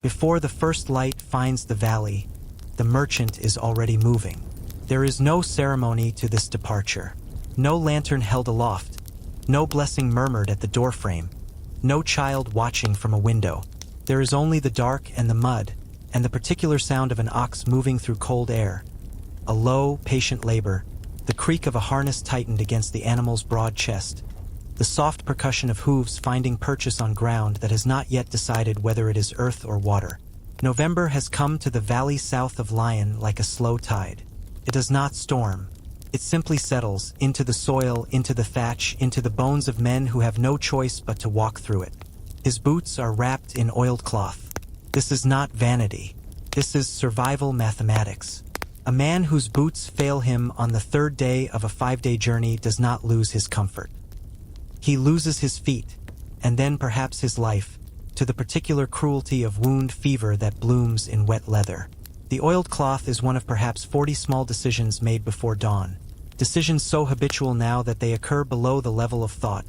Before the first light finds the valley, the merchant is already moving. There is no ceremony to this departure. No lantern held aloft. No blessing murmured at the doorframe. No child watching from a window. There is only the dark and the mud, and the particular sound of an ox moving through cold air. A low, patient labor, the creak of a harness tightened against the animal's broad chest, the soft percussion of hooves finding purchase on ground that has not yet decided whether it is earth or water. November has come to the valley south of Lyon like a slow tide. It does not storm. It simply settles into the soil, into the thatch, into the bones of men who have no choice but to walk through it. His boots are wrapped in oiled cloth. This is not vanity. This is survival mathematics. A man whose boots fail him on the third day of a 5-day journey does not lose his comfort. He loses his feet, and then perhaps his life, to the particular cruelty of wound fever that blooms in wet leather. The oiled cloth is one of perhaps 40 small decisions made before dawn, decisions so habitual now that they occur below the level of thought,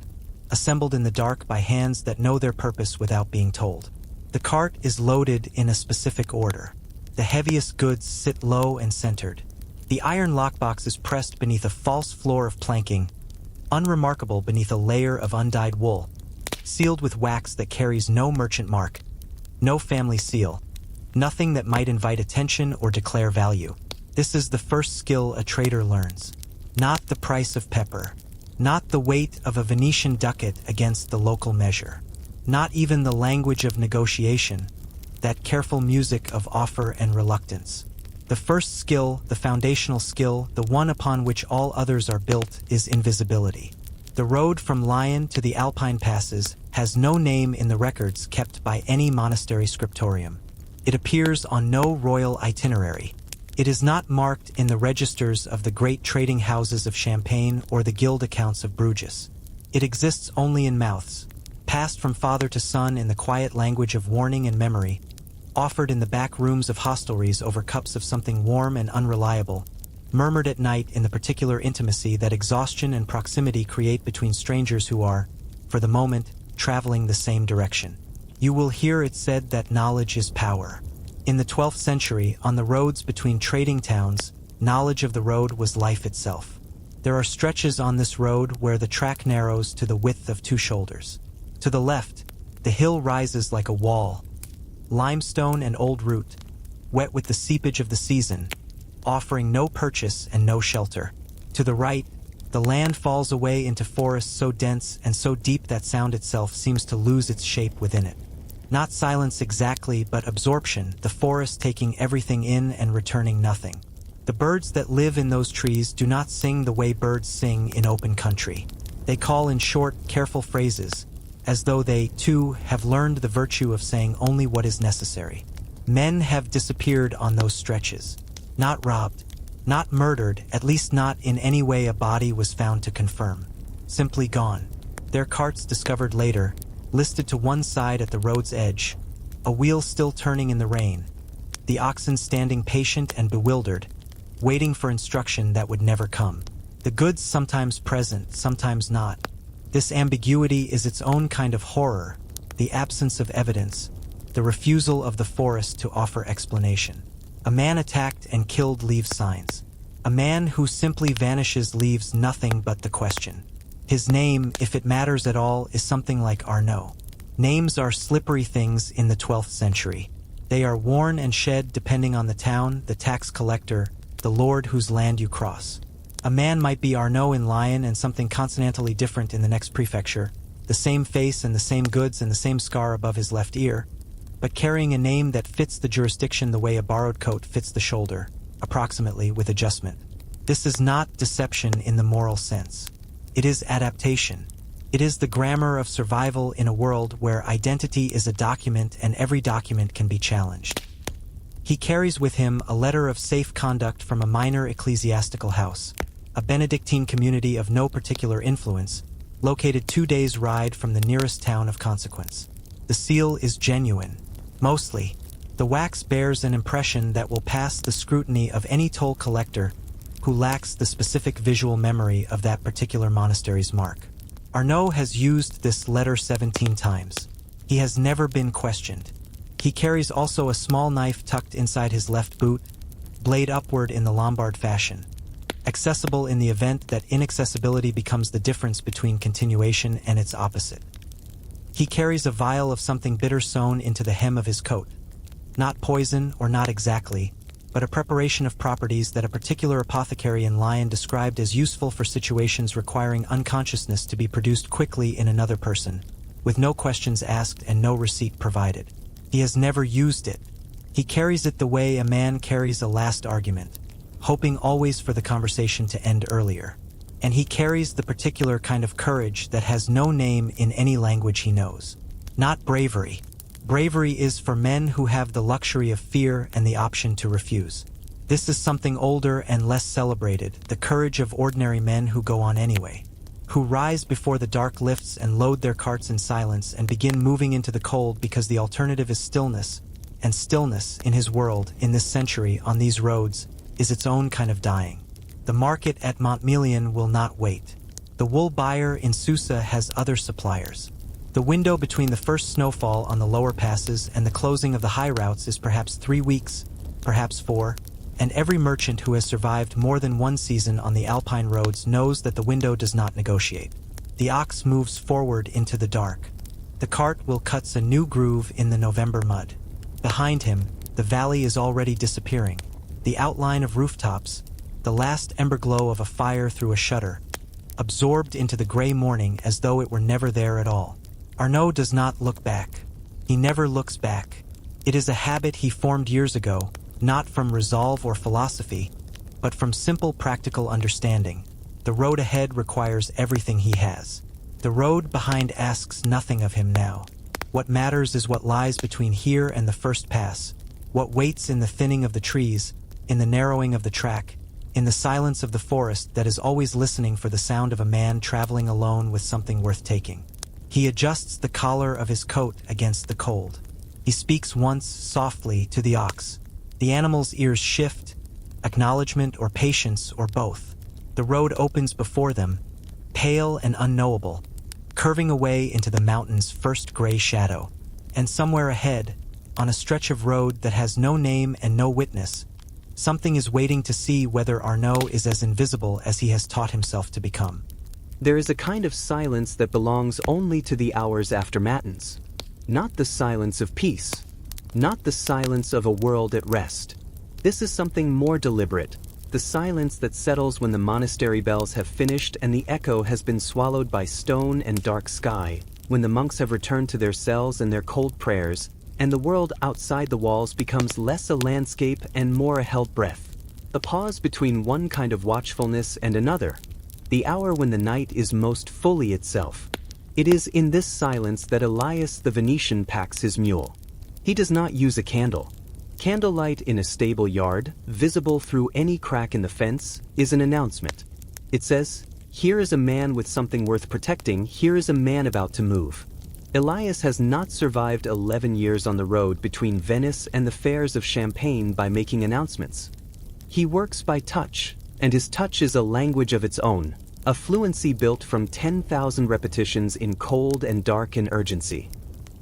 assembled in the dark by hands that know their purpose without being told. The cart is loaded in a specific order. The heaviest goods sit low and centered. The iron lockbox is pressed beneath a false floor of planking, unremarkable beneath a layer of undyed wool, sealed with wax that carries no merchant mark, no family seal, nothing that might invite attention or declare value. This is the first skill a trader learns. Not the price of pepper, not the weight of a Venetian ducat against the local measure, not even the language of negotiation, that careful music of offer and reluctance. The first skill, the foundational skill, the one upon which all others are built, is invisibility. The road from Lyon to the Alpine passes has no name in the records kept by any monastery scriptorium. It appears on no royal itinerary. It is not marked in the registers of the great trading houses of Champagne or the guild accounts of Bruges. It exists only in mouths, passed from father to son in the quiet language of warning and memory, offered in the back rooms of hostelries over cups of something warm and unreliable, murmured at night in the particular intimacy that exhaustion and proximity create between strangers who are, for the moment, traveling the same direction. You will hear it said that knowledge is power. In the 12th century, on the roads between trading towns, knowledge of the road was life itself. There are stretches on this road where the track narrows to the width of 2 shoulders. To the left, the hill rises like a wall, limestone and old root, wet with the seepage of the season, offering no purchase and no shelter. To the right, the land falls away into forests so dense and so deep that sound itself seems to lose its shape within it. Not silence exactly, but absorption, the forest taking everything in and returning nothing. The birds that live in those trees do not sing the way birds sing in open country. They call in short, careful phrases, as though they, too, have learned the virtue of saying only what is necessary. Men have disappeared on those stretches. Not robbed, not murdered, at least not in any way a body was found to confirm. Simply gone. Their carts discovered later, listed to one side at the road's edge, a wheel still turning in the rain, the oxen standing patient and bewildered, waiting for instruction that would never come. The goods sometimes present, sometimes not. This ambiguity is its own kind of horror, the absence of evidence, the refusal of the forest to offer explanation. A man attacked and killed leaves signs. A man who simply vanishes leaves nothing but the question. His name, if it matters at all, is something like Arnaud. Names are slippery things in the 12th century. They are worn and shed depending on the town, the tax collector, the lord whose land you cross. A man might be Arnaud in Lyon and something consonantally different in the next prefecture, the same face and the same goods and the same scar above his left ear, but carrying a name that fits the jurisdiction the way a borrowed coat fits the shoulder, approximately with adjustment. This is not deception in the moral sense. It is adaptation. It is the grammar of survival in a world where identity is a document and every document can be challenged. He carries with him a letter of safe conduct from a minor ecclesiastical house, a Benedictine community of no particular influence, located 2 days' ride from the nearest town of consequence. The seal is genuine. Mostly, the wax bears an impression that will pass the scrutiny of any toll collector who lacks the specific visual memory of that particular monastery's mark. Arnaud has used this letter 17 times. He has never been questioned. He carries also a small knife tucked inside his left boot, blade upward in the Lombard fashion, accessible in the event that inaccessibility becomes the difference between continuation and its opposite. He carries a vial of something bitter sewn into the hem of his coat. Not poison, or not exactly, but a preparation of properties that a particular apothecary in Lion described as useful for situations requiring unconsciousness to be produced quickly in another person, with no questions asked and no receipt provided. He has never used it. He carries it the way a man carries a last argument, hoping always for the conversation to end earlier. And he carries the particular kind of courage that has no name in any language he knows. Not bravery. Bravery is for men who have the luxury of fear and the option to refuse. This is something older and less celebrated, the courage of ordinary men who go on anyway, who rise before the dark lifts and load their carts in silence and begin moving into the cold because the alternative is stillness, and stillness, in his world, in this century, on these roads, is its own kind of dying. The market at Montmelian will not wait. The wool buyer in Susa has other suppliers. The window between the first snowfall on the lower passes and the closing of the high routes is perhaps 3 weeks, perhaps 4, and every merchant who has survived more than one season on the Alpine roads knows that the window does not negotiate. The ox moves forward into the dark. The cart will cut a new groove in the November mud. Behind him, the valley is already disappearing. The outline of rooftops, the last ember glow of a fire through a shutter, absorbed into the gray morning as though it were never there at all. Arnaud does not look back. He never looks back. It is a habit he formed years ago, not from resolve or philosophy, but from simple practical understanding. The road ahead requires everything he has. The road behind asks nothing of him now. What matters is what lies between here and the first pass, what waits in the thinning of the trees, in the narrowing of the track, in the silence of the forest that is always listening for the sound of a man traveling alone with something worth taking. He adjusts the collar of his coat against the cold. He speaks once softly to the ox. The animal's ears shift, acknowledgement or patience or both. The road opens before them, pale and unknowable, curving away into the mountain's first gray shadow. And somewhere ahead, on a stretch of road that has no name and no witness, something is waiting to see whether Arnaud is as invisible as he has taught himself to become. There is a kind of silence that belongs only to the hours after matins. Not the silence of peace. Not the silence of a world at rest. This is something more deliberate. The silence that settles when the monastery bells have finished and the echo has been swallowed by stone and dark sky, when the monks have returned to their cells and their cold prayers, and the world outside the walls becomes less a landscape and more a held breath. The pause between one kind of watchfulness and another. The hour when the night is most fully itself. It is in this silence that Elias the Venetian packs his mule. He does not use a candle. Candlelight in a stable yard, visible through any crack in the fence, is an announcement. It says, "Here is a man with something worth protecting, here is a man about to move." Elias has not survived 11 years on the road between Venice and the fairs of Champagne by making announcements. He works by touch, and his touch is a language of its own, a fluency built from 10,000 repetitions in cold and dark and urgency.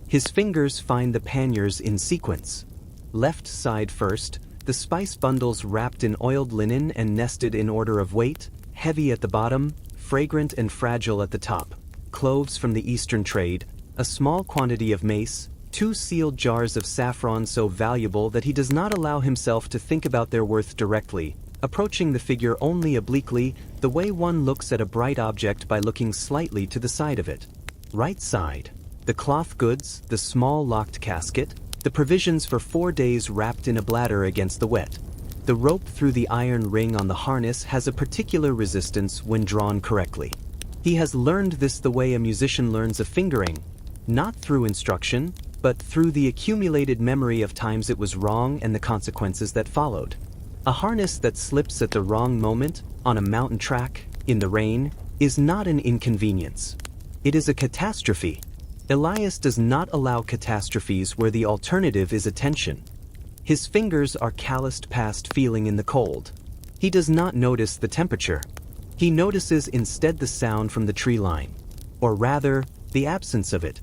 His fingers find the panniers in sequence. Left side first, the spice bundles wrapped in oiled linen and nested in order of weight, heavy at the bottom, fragrant and fragile at the top. Cloves from the Eastern trade, a small quantity of mace, 2 sealed jars of saffron so valuable that he does not allow himself to think about their worth directly, approaching the figure only obliquely, the way one looks at a bright object by looking slightly to the side of it. Right side. The cloth goods, the small locked casket, the provisions for 4 days wrapped in a bladder against the wet. The rope through the iron ring on the harness has a particular resistance when drawn correctly. He has learned this the way a musician learns a fingering, not through instruction, but through the accumulated memory of times it was wrong and the consequences that followed. A harness that slips at the wrong moment, on a mountain track, in the rain, is not an inconvenience. It is a catastrophe. Elias does not allow catastrophes where the alternative is attention. His fingers are calloused past feeling in the cold. He does not notice the temperature. He notices instead the sound from the tree line, or rather, the absence of it.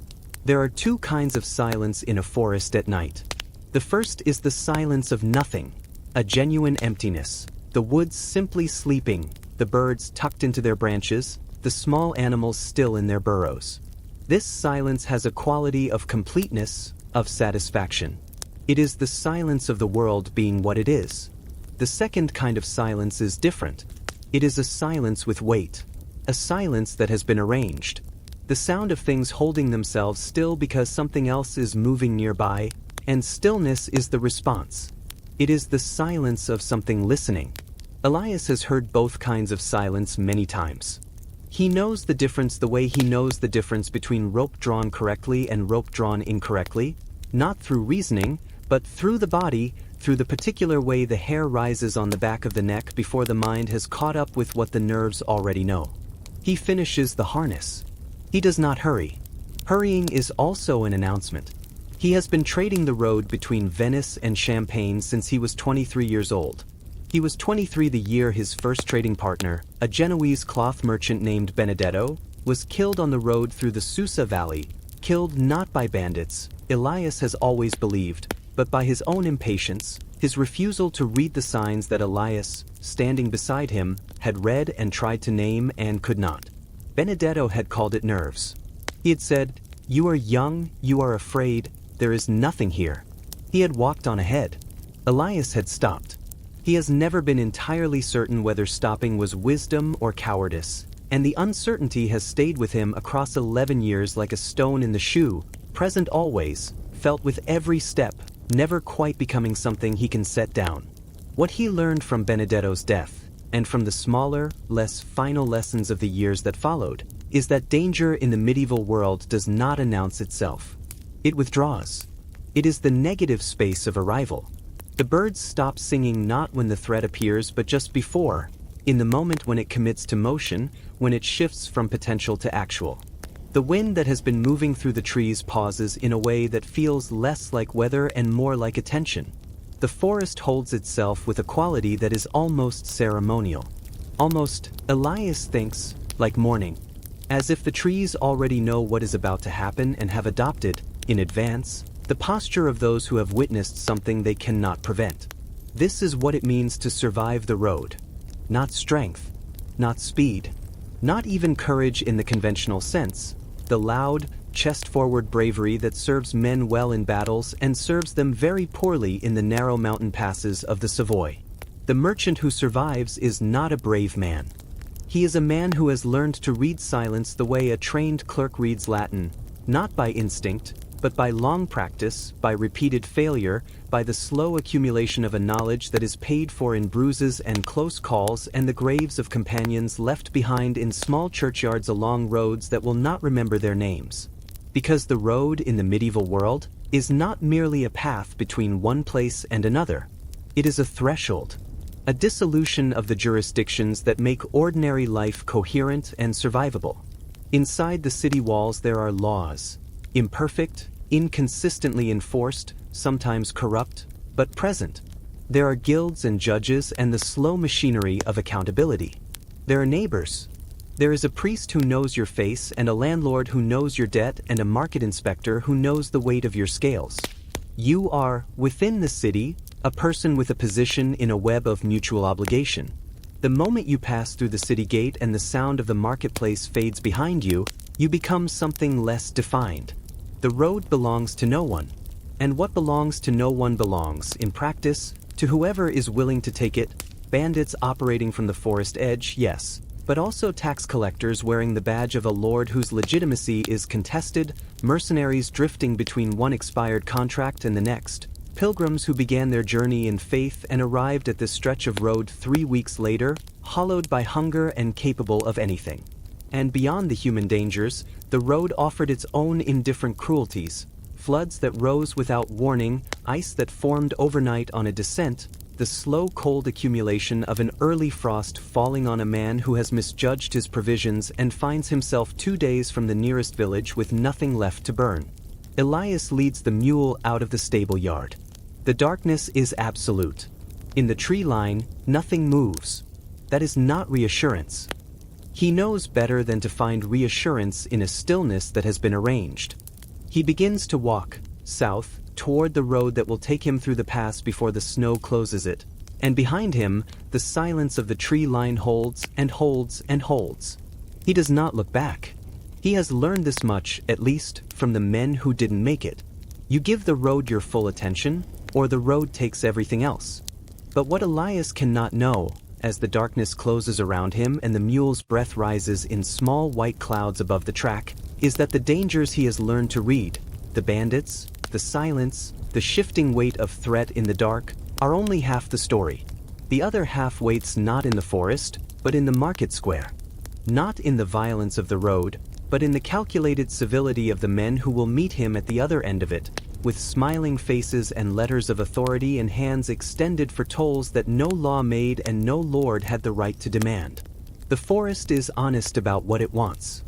There are two kinds of silence in a forest at night. The first is the silence of nothing, a genuine emptiness, the woods simply sleeping, the birds tucked into their branches, the small animals still in their burrows. This silence has a quality of completeness, of satisfaction. It is the silence of the world being what it is. The second kind of silence is different. It is a silence with weight, a silence that has been arranged. The sound of things holding themselves still because something else is moving nearby, and stillness is the response. It is the silence of something listening. Elias has heard both kinds of silence many times. He knows the difference the way he knows the difference between rope drawn correctly and rope drawn incorrectly, not through reasoning, but through the body, through the particular way the hair rises on the back of the neck before the mind has caught up with what the nerves already know. He finishes the harness. He does not hurry. Hurrying is also an announcement. He has been trading the road between Venice and Champagne since he was 23 years old. He was 23 the year his first trading partner, a Genoese cloth merchant named Benedetto, was killed on the road through the Susa Valley, killed not by bandits, Elias has always believed, but by his own impatience, his refusal to read the signs that Elias, standing beside him, had read and tried to name and could not. Benedetto had called it nerves. He had said, "You are young, you are afraid, there is nothing here." He had walked on ahead. Elias had stopped. He has never been entirely certain whether stopping was wisdom or cowardice, and the uncertainty has stayed with him across 11 years like a stone in the shoe, present always, felt with every step, never quite becoming something he can set down. What he learned from Benedetto's death, and from the smaller, less final lessons of the years that followed, is that danger in the medieval world does not announce itself. It withdraws. It is the negative space of arrival. The birds stop singing not when the threat appears but just before, in the moment when it commits to motion, when it shifts from potential to actual. The wind that has been moving through the trees pauses in a way that feels less like weather and more like attention. The forest holds itself with a quality that is almost ceremonial. Almost, Elias thinks, like mourning. As if the trees already know what is about to happen and have adopted, in advance, the posture of those who have witnessed something they cannot prevent. This is what it means to survive the road. Not strength, not speed, not even courage in the conventional sense, the loud, chest-forward bravery that serves men well in battles and serves them very poorly in the narrow mountain passes of the Savoy. The merchant who survives is not a brave man. He is a man who has learned to read silence the way a trained clerk reads Latin, not by instinct, but by long practice, by repeated failure, by the slow accumulation of a knowledge that is paid for in bruises and close calls and the graves of companions left behind in small churchyards along roads that will not remember their names. Because the road in the medieval world is not merely a path between one place and another. It is a threshold, a dissolution of the jurisdictions that make ordinary life coherent and survivable. Inside the city walls there are laws, imperfect, inconsistently enforced, sometimes corrupt, but present. There are guilds and judges and the slow machinery of accountability. There are neighbors. There is a priest who knows your face and a landlord who knows your debt and a market inspector who knows the weight of your scales. You are, within the city, a person with a position in a web of mutual obligation. The moment you pass through the city gate and the sound of the marketplace fades behind you, you become something less defined. The road belongs to no one. And what belongs to no one belongs, in practice, to whoever is willing to take it. Bandits operating from the forest edge, yes, but also tax collectors wearing the badge of a lord whose legitimacy is contested, mercenaries drifting between one expired contract and the next, pilgrims who began their journey in faith and arrived at this stretch of road 3 weeks later, hollowed by hunger and capable of anything. And beyond the human dangers, the road offered its own indifferent cruelties, floods that rose without warning, ice that formed overnight on a descent, the slow cold accumulation of an early frost falling on a man who has misjudged his provisions and finds himself 2 days from the nearest village with nothing left to burn. Elias leads the mule out of the stable yard. The darkness is absolute. In the tree line, nothing moves. That is not reassurance. He knows better than to find reassurance in a stillness that has been arranged. He begins to walk south toward the road that will take him through the pass before the snow closes it, and behind him, the silence of the tree line holds and holds and holds. He does not look back. He has learned this much, at least, from the men who didn't make it. You give the road your full attention, or the road takes everything else. But what Elias cannot know, as the darkness closes around him and the mule's breath rises in small white clouds above the track, is that the dangers he has learned to read, the bandits, the silence, the shifting weight of threat in the dark, are only half the story. The other half waits not in the forest, but in the market square. Not in the violence of the road, but in the calculated civility of the men who will meet him at the other end of it, with smiling faces and letters of authority and hands extended for tolls that no law made and no lord had the right to demand. The forest is honest about what it wants.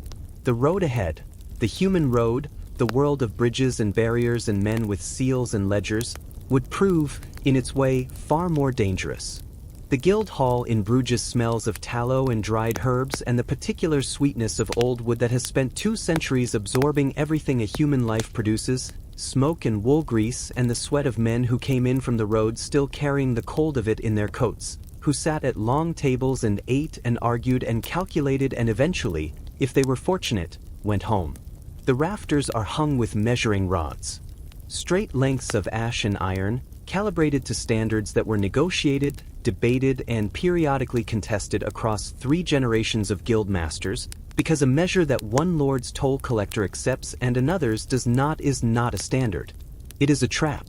The road ahead, the human road, the world of bridges and barriers and men with seals and ledgers, would prove, in its way, far more dangerous. The guild hall in Bruges smells of tallow and dried herbs and the particular sweetness of old wood that has spent 2 centuries absorbing everything a human life produces, smoke and wool grease and the sweat of men who came in from the road still carrying the cold of it in their coats, who sat at long tables and ate and argued and calculated and eventually, if they were fortunate, went home. The rafters are hung with measuring rods. Straight lengths of ash and iron, calibrated to standards that were negotiated, debated, and periodically contested across 3 generations of guild masters, because a measure that one lord's toll collector accepts and another's does not is not a standard. It is a trap.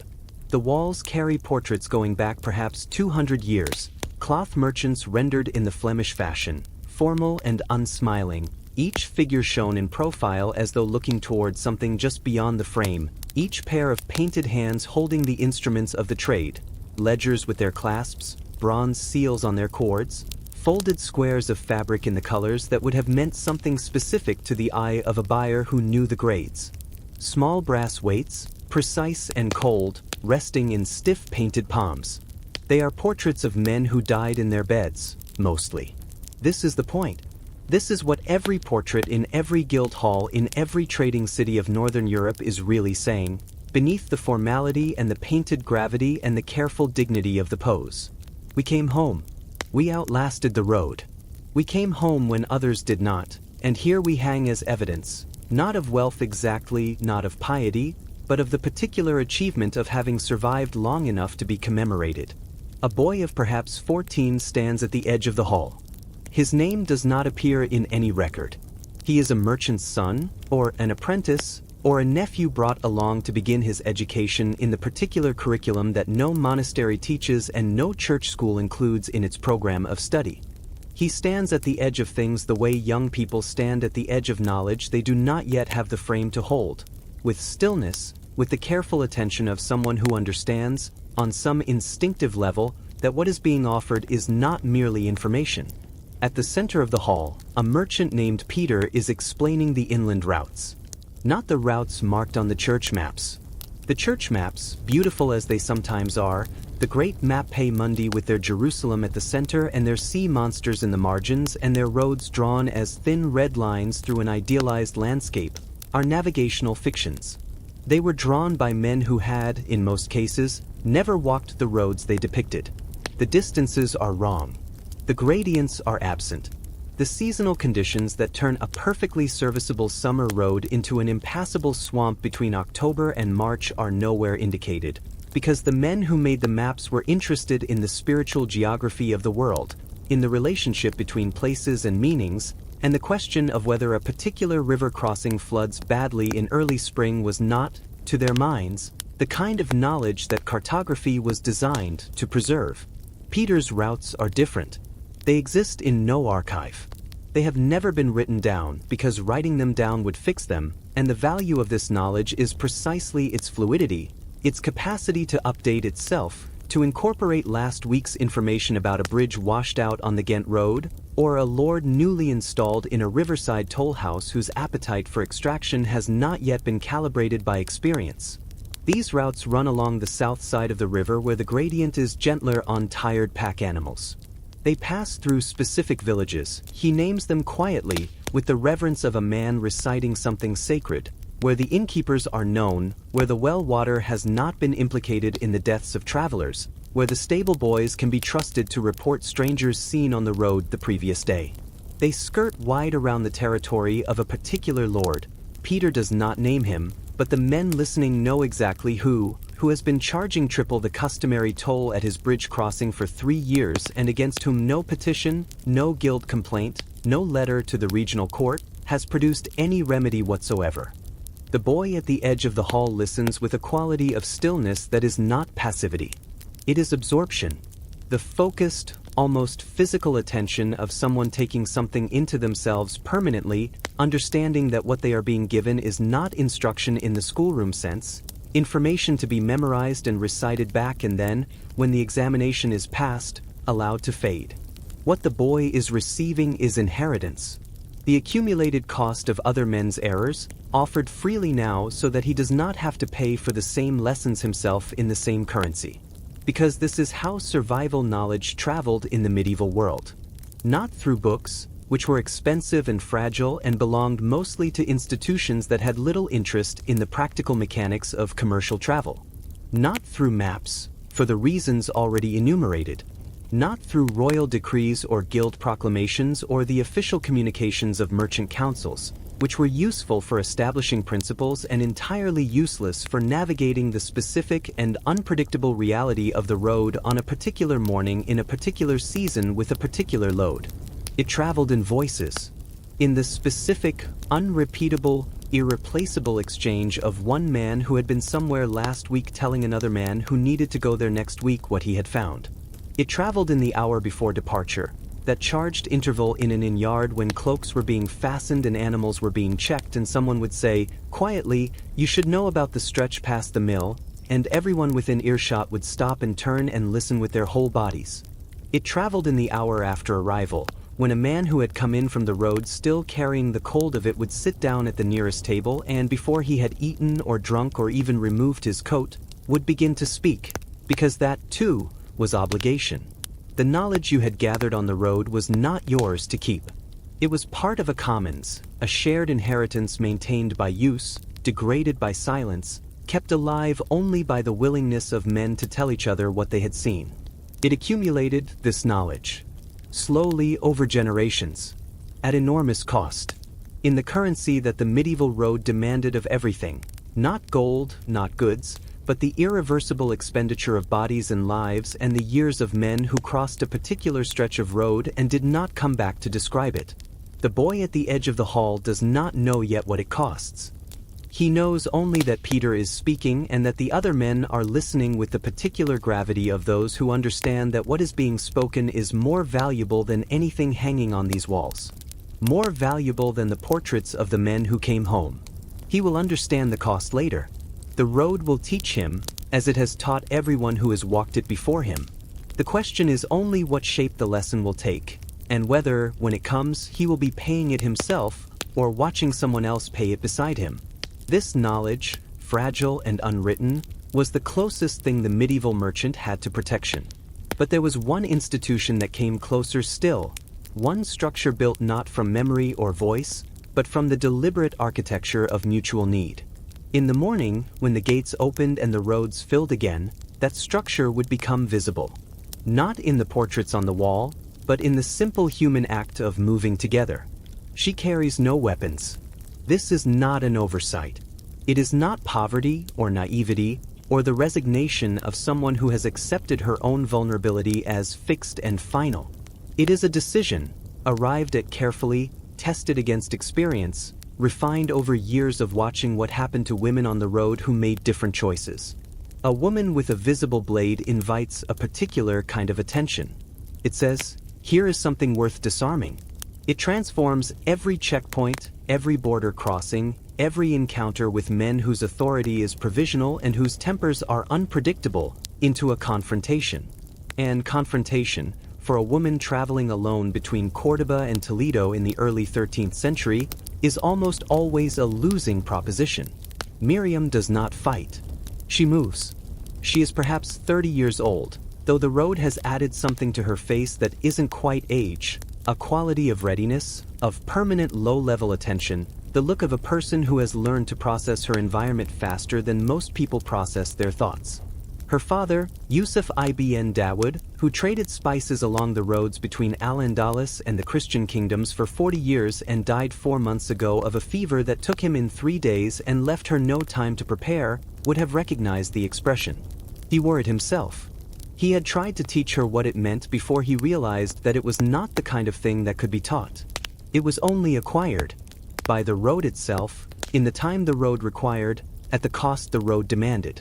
The walls carry portraits going back perhaps 200 years, cloth merchants rendered in the Flemish fashion, formal and unsmiling, each figure shown in profile as though looking toward something just beyond the frame, each pair of painted hands holding the instruments of the trade, ledgers with their clasps, bronze seals on their cords, folded squares of fabric in the colors that would have meant something specific to the eye of a buyer who knew the grades. Small brass weights, precise and cold, resting in stiff painted palms. They are portraits of men who died in their beds, mostly. This is the point. This is what every portrait in every guild hall in every trading city of Northern Europe is really saying, beneath the formality and the painted gravity and the careful dignity of the pose. We came home. We outlasted the road. We came home when others did not, and here we hang as evidence, not of wealth exactly, not of piety, but of the particular achievement of having survived long enough to be commemorated. A boy of perhaps 14 stands at the edge of the hall. His name does not appear in any record. He is a merchant's son, or an apprentice, or a nephew brought along to begin his education in the particular curriculum that no monastery teaches and no church school includes in its program of study. He stands at the edge of things the way young people stand at the edge of knowledge they do not yet have the frame to hold, with stillness, with the careful attention of someone who understands, on some instinctive level, that what is being offered is not merely information. At the center of the hall, a merchant named Peter is explaining the inland routes. Not the routes marked on the church maps. The church maps, beautiful as they sometimes are, the great Mappe Mundi with their Jerusalem at the center and their sea monsters in the margins and their roads drawn as thin red lines through an idealized landscape, are navigational fictions. They were drawn by men who had, in most cases, never walked the roads they depicted. The distances are wrong. The gradients are absent. The seasonal conditions that turn a perfectly serviceable summer road into an impassable swamp between October and March are nowhere indicated, because the men who made the maps were interested in the spiritual geography of the world, in the relationship between places and meanings, and the question of whether a particular river crossing floods badly in early spring was not, to their minds, the kind of knowledge that cartography was designed to preserve. Peter's routes are different. They exist in no archive. They have never been written down because writing them down would fix them, and the value of this knowledge is precisely its fluidity, its capacity to update itself, to incorporate last week's information about a bridge washed out on the Ghent Road, or a lord newly installed in a riverside toll house whose appetite for extraction has not yet been calibrated by experience. These routes run along the south side of the river where the gradient is gentler on tired pack animals. They pass through specific villages. He names them quietly, with the reverence of a man reciting something sacred, where the innkeepers are known, where the well water has not been implicated in the deaths of travelers, where the stable boys can be trusted to report strangers seen on the road the previous day. They skirt wide around the territory of a particular lord. Peter does not name him, but the men listening know exactly who has been charging triple the customary toll at his bridge crossing for 3 years and against whom no petition, no guild complaint, no letter to the regional court has produced any remedy whatsoever. The boy at the edge of the hall listens with a quality of stillness that is not passivity. It is absorption. The focused, almost physical attention of someone taking something into themselves permanently, understanding that what they are being given is not instruction in the schoolroom sense, information to be memorized and recited back and then, when the examination is passed, allowed to fade. What the boy is receiving is inheritance. The accumulated cost of other men's errors, offered freely now so that he does not have to pay for the same lessons himself in the same currency. Because this is how survival knowledge traveled in the medieval world. Not through books, which were expensive and fragile and belonged mostly to institutions that had little interest in the practical mechanics of commercial travel. Not through maps, for the reasons already enumerated. Not through royal decrees or guild proclamations or the official communications of merchant councils, which were useful for establishing principles and entirely useless for navigating the specific and unpredictable reality of the road on a particular morning in a particular season with a particular load. It traveled in voices, in the specific, unrepeatable, irreplaceable exchange of one man who had been somewhere last week telling another man who needed to go there next week what he had found. It traveled in the hour before departure, that charged interval in an inn-yard when cloaks were being fastened and animals were being checked and someone would say, quietly, "You should know about the stretch past the mill," and everyone within earshot would stop and turn and listen with their whole bodies. It traveled in the hour after arrival, when a man who had come in from the road still carrying the cold of it would sit down at the nearest table and before he had eaten or drunk or even removed his coat, would begin to speak, because that, too, was obligation. The knowledge you had gathered on the road was not yours to keep. It was part of a commons, a shared inheritance maintained by use, degraded by silence, kept alive only by the willingness of men to tell each other what they had seen. It accumulated, this knowledge, slowly over generations, at enormous cost, in the currency that the medieval road demanded of everything, not gold, not goods, but the irreversible expenditure of bodies and lives and the years of men who crossed a particular stretch of road and did not come back to describe it. The boy at the edge of the hall does not know yet what it costs. He knows only that Peter is speaking and that the other men are listening with the particular gravity of those who understand that what is being spoken is more valuable than anything hanging on these walls. More valuable than the portraits of the men who came home. He will understand the cost later. The road will teach him, as it has taught everyone who has walked it before him. The question is only what shape the lesson will take, and whether, when it comes, he will be paying it himself or watching someone else pay it beside him. This knowledge, fragile and unwritten, was the closest thing the medieval merchant had to protection. But there was one institution that came closer still, one structure built not from memory or voice, but from the deliberate architecture of mutual need. In the morning, when the gates opened and the roads filled again, that structure would become visible. Not in the portraits on the wall, but in the simple human act of moving together. She carries no weapons. This is not an oversight. It is not poverty or naivety or the resignation of someone who has accepted her own vulnerability as fixed and final. It is a decision, arrived at carefully, tested against experience, refined over years of watching what happened to women on the road who made different choices. A woman with a visible blade invites a particular kind of attention. It says, "Here is something worth disarming." It transforms every checkpoint, every border crossing, every encounter with men whose authority is provisional and whose tempers are unpredictable into a confrontation. And confrontation, for a woman traveling alone between Córdoba and Toledo in the early 13th century, is almost always a losing proposition. Miriam does not fight. She moves. She is perhaps 30 years old, though the road has added something to her face that isn't quite age, a quality of readiness, of permanent low-level attention, the look of a person who has learned to process her environment faster than most people process their thoughts. Her father, Yusuf ibn Dawood, who traded spices along the roads between Al-Andalus and the Christian kingdoms for 40 years and died 4 months ago of a fever that took him in 3 days and left her no time to prepare, would have recognized the expression. He wore it himself. He had tried to teach her what it meant before he realized that it was not the kind of thing that could be taught. It was only acquired. By the road itself, in the time the road required, at the cost the road demanded.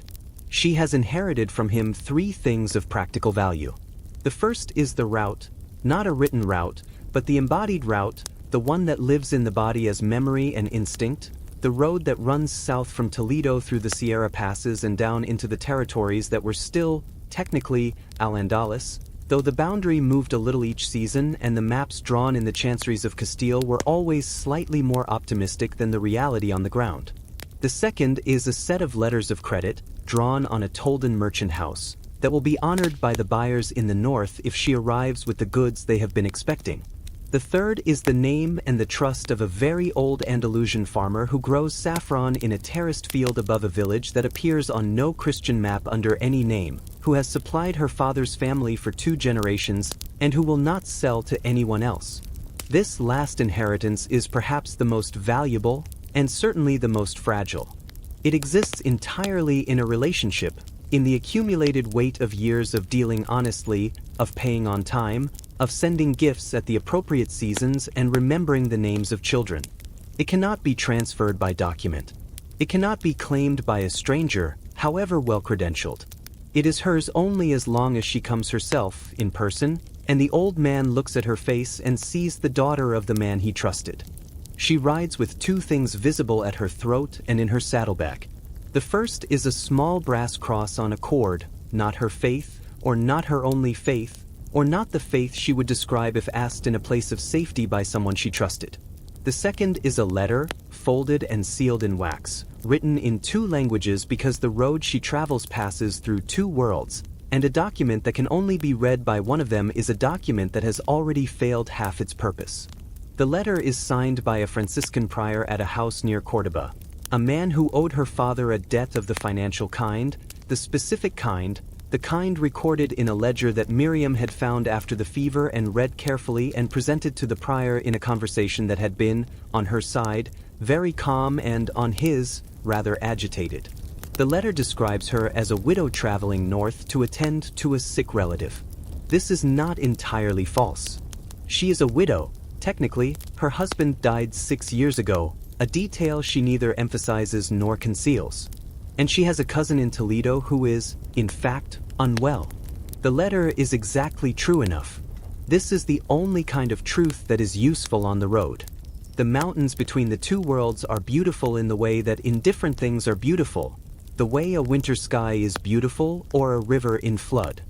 She has inherited from him 3 things of practical value. The first is the route, not a written route, but the embodied route, the one that lives in the body as memory and instinct, the road that runs south from Toledo through the Sierra passes and down into the territories that were still, technically, Al-Andalus, though the boundary moved a little each season and the maps drawn in the chanceries of Castile were always slightly more optimistic than the reality on the ground. The second is a set of letters of credit, drawn on a Tolden merchant house, that will be honored by the buyers in the north if she arrives with the goods they have been expecting. The third is the name and the trust of a very old Andalusian farmer who grows saffron in a terraced field above a village that appears on no Christian map under any name, who has supplied her father's family for 2 generations, and who will not sell to anyone else. This last inheritance is perhaps the most valuable, and certainly the most fragile. It exists entirely in a relationship, in the accumulated weight of years of dealing honestly, of paying on time, of sending gifts at the appropriate seasons and remembering the names of children. It cannot be transferred by document. It cannot be claimed by a stranger, however well credentialed. It is hers only as long as she comes herself, in person, and the old man looks at her face and sees the daughter of the man he trusted. She rides with 2 things visible at her throat and in her saddleback. The first is a small brass cross on a cord, not her faith, or not her only faith, or not the faith she would describe if asked in a place of safety by someone she trusted. The second is a letter, folded and sealed in wax, written in 2 languages because the road she travels passes through 2 worlds, and a document that can only be read by one of them is a document that has already failed half its purpose. The letter is signed by a Franciscan prior at a house near Córdoba, a man who owed her father a debt of the financial kind, the specific kind, the kind recorded in a ledger that Miriam had found after the fever and read carefully and presented to the prior in a conversation that had been, on her side, very calm and, on his, rather agitated. The letter describes her as a widow traveling north to attend to a sick relative. This is not entirely false. She is a widow. Technically, her husband died 6 years ago, a detail she neither emphasizes nor conceals. And she has a cousin in Toledo who is, in fact, unwell. The letter is exactly true enough. This is the only kind of truth that is useful on the road. The mountains between the 2 worlds are beautiful in the way that indifferent things are beautiful, the way a winter sky is beautiful or a river in flood.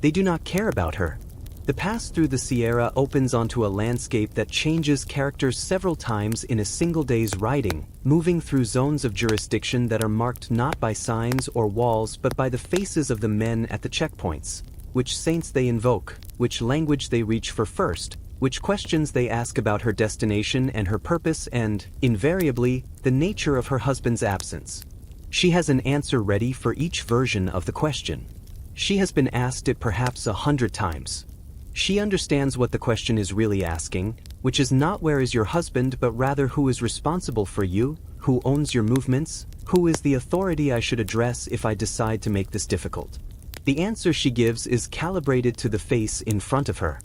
They do not care about her. The pass through the Sierra opens onto a landscape that changes character several times in a single day's riding, moving through zones of jurisdiction that are marked not by signs or walls but by the faces of the men at the checkpoints, which saints they invoke, which language they reach for first, which questions they ask about her destination and her purpose and, invariably, the nature of her husband's absence. She has an answer ready for each version of the question. She has been asked it perhaps 100 times. She understands what the question is really asking, which is not where is your husband but rather who is responsible for you, who owns your movements, who is the authority I should address if I decide to make this difficult. The answer she gives is calibrated to the face in front of her.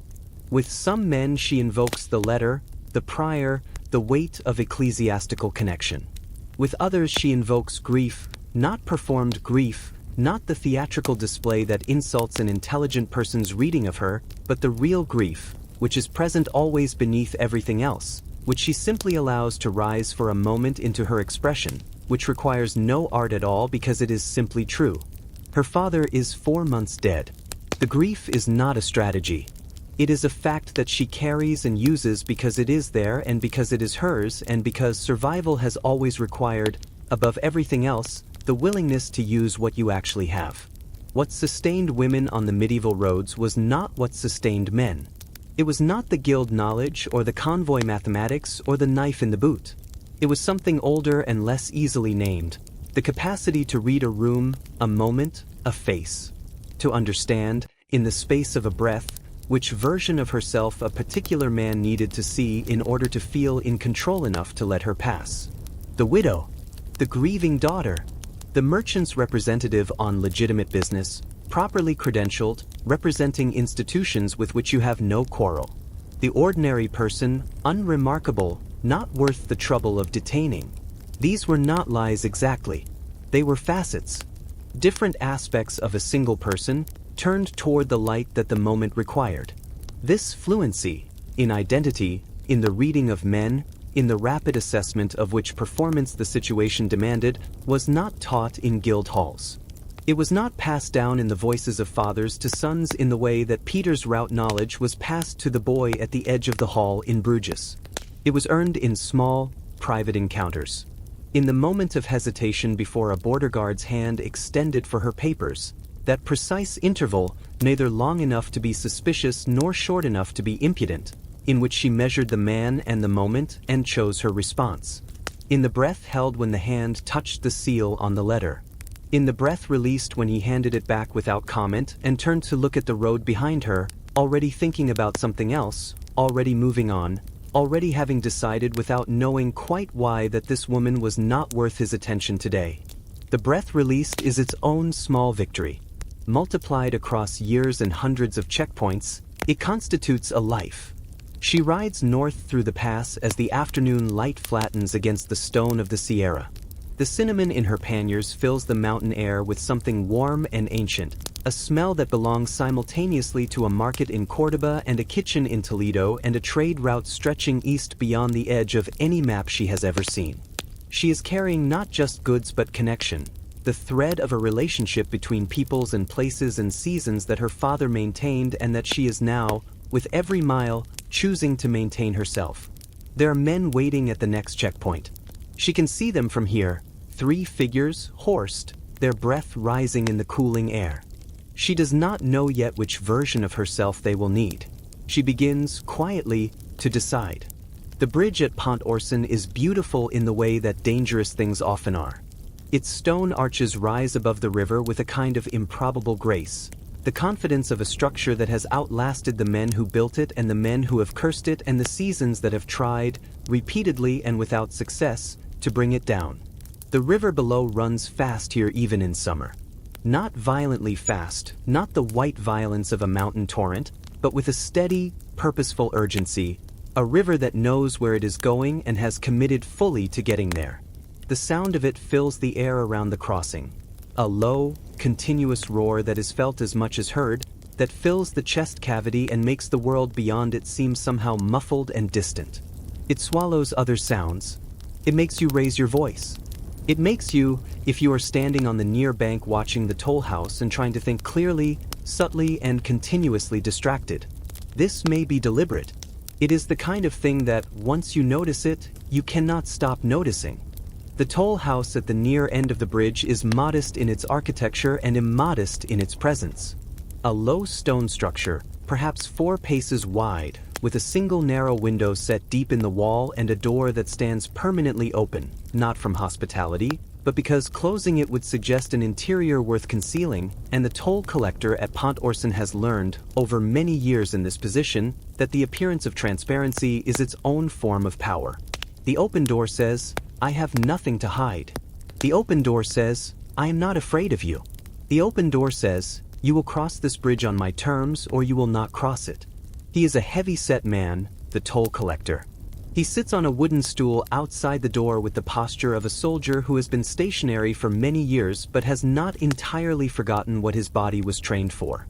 With some men she invokes the letter, the prior, the weight of ecclesiastical connection. With others she invokes grief, not performed grief, not the theatrical display that insults an intelligent person's reading of her, but the real grief, which is present always beneath everything else, which she simply allows to rise for a moment into her expression, which requires no art at all because it is simply true. Her father is 4 months dead. The grief is not a strategy. It is a fact that she carries and uses because it is there and because it is hers and because survival has always required, above everything else, the willingness to use what you actually have. What sustained women on the medieval roads was not what sustained men. It was not the guild knowledge or the convoy mathematics or the knife in the boot. It was something older and less easily named. The capacity to read a room, a moment, a face. To understand, in the space of a breath, which version of herself a particular man needed to see in order to feel in control enough to let her pass. The widow, the grieving daughter, the merchant's representative on legitimate business, properly credentialed, representing institutions with which you have no quarrel. The ordinary person, unremarkable, not worth the trouble of detaining. These were not lies exactly. They were facets. Different aspects of a single person, turned toward the light that the moment required. This fluency, in identity, in the reading of men, in the rapid assessment of which performance the situation demanded, was not taught in guild halls. It was not passed down in the voices of fathers to sons in the way that Peter's route knowledge was passed to the boy at the edge of the hall in Bruges. It was earned in small, private encounters. In the moment of hesitation before a border guard's hand extended for her papers, that precise interval, neither long enough to be suspicious nor short enough to be impudent, in which she measured the man and the moment and chose her response. In the breath held when the hand touched the seal on the letter. In the breath released when he handed it back without comment and turned to look at the road behind her, already thinking about something else, already moving on, already having decided without knowing quite why that this woman was not worth his attention today. The breath released is its own small victory. Multiplied across years and hundreds of checkpoints, it constitutes a life. She rides north through the pass as the afternoon light flattens against the stone of the Sierra. The cinnamon in her panniers fills the mountain air with something warm and ancient, a smell that belongs simultaneously to a market in Córdoba and a kitchen in Toledo and a trade route stretching east beyond the edge of any map she has ever seen. She is carrying not just goods but connection, the thread of a relationship between peoples and places and seasons that her father maintained and that she is now, with every mile, choosing to maintain herself. There are men waiting at the next checkpoint. She can see them from here, 3 figures, horsed, their breath rising in the cooling air. She does not know yet which version of herself they will need. She begins, quietly, to decide. The bridge at Pont-Orson is beautiful in the way that dangerous things often are. Its stone arches rise above the river with a kind of improbable grace, the confidence of a structure that has outlasted the men who built it and the men who have cursed it and the seasons that have tried, repeatedly and without success, to bring it down. The river below runs fast here even in summer. Not violently fast, not the white violence of a mountain torrent, but with a steady, purposeful urgency, a river that knows where it is going and has committed fully to getting there. The sound of it fills the air around the crossing. A low, continuous roar that is felt as much as heard, that fills the chest cavity and makes the world beyond it seem somehow muffled and distant. It swallows other sounds. It makes you raise your voice. It makes you, if you are standing on the near bank watching the toll house and trying to think clearly, subtly, and continuously distracted. This may be deliberate. It is the kind of thing that, once you notice it, you cannot stop noticing. The toll house at the near end of the bridge is modest in its architecture and immodest in its presence. A low stone structure, perhaps 4 paces wide, with a single narrow window set deep in the wall and a door that stands permanently open, not from hospitality, but because closing it would suggest an interior worth concealing, and the toll collector at Pont-Orson has learned, over many years in this position, that the appearance of transparency is its own form of power. The open door says, I have nothing to hide. The open door says, I am not afraid of you. The open door says, you will cross this bridge on my terms or you will not cross it. He is a heavy-set man, the toll collector. He sits on a wooden stool outside the door with the posture of a soldier who has been stationary for many years but has not entirely forgotten what his body was trained for.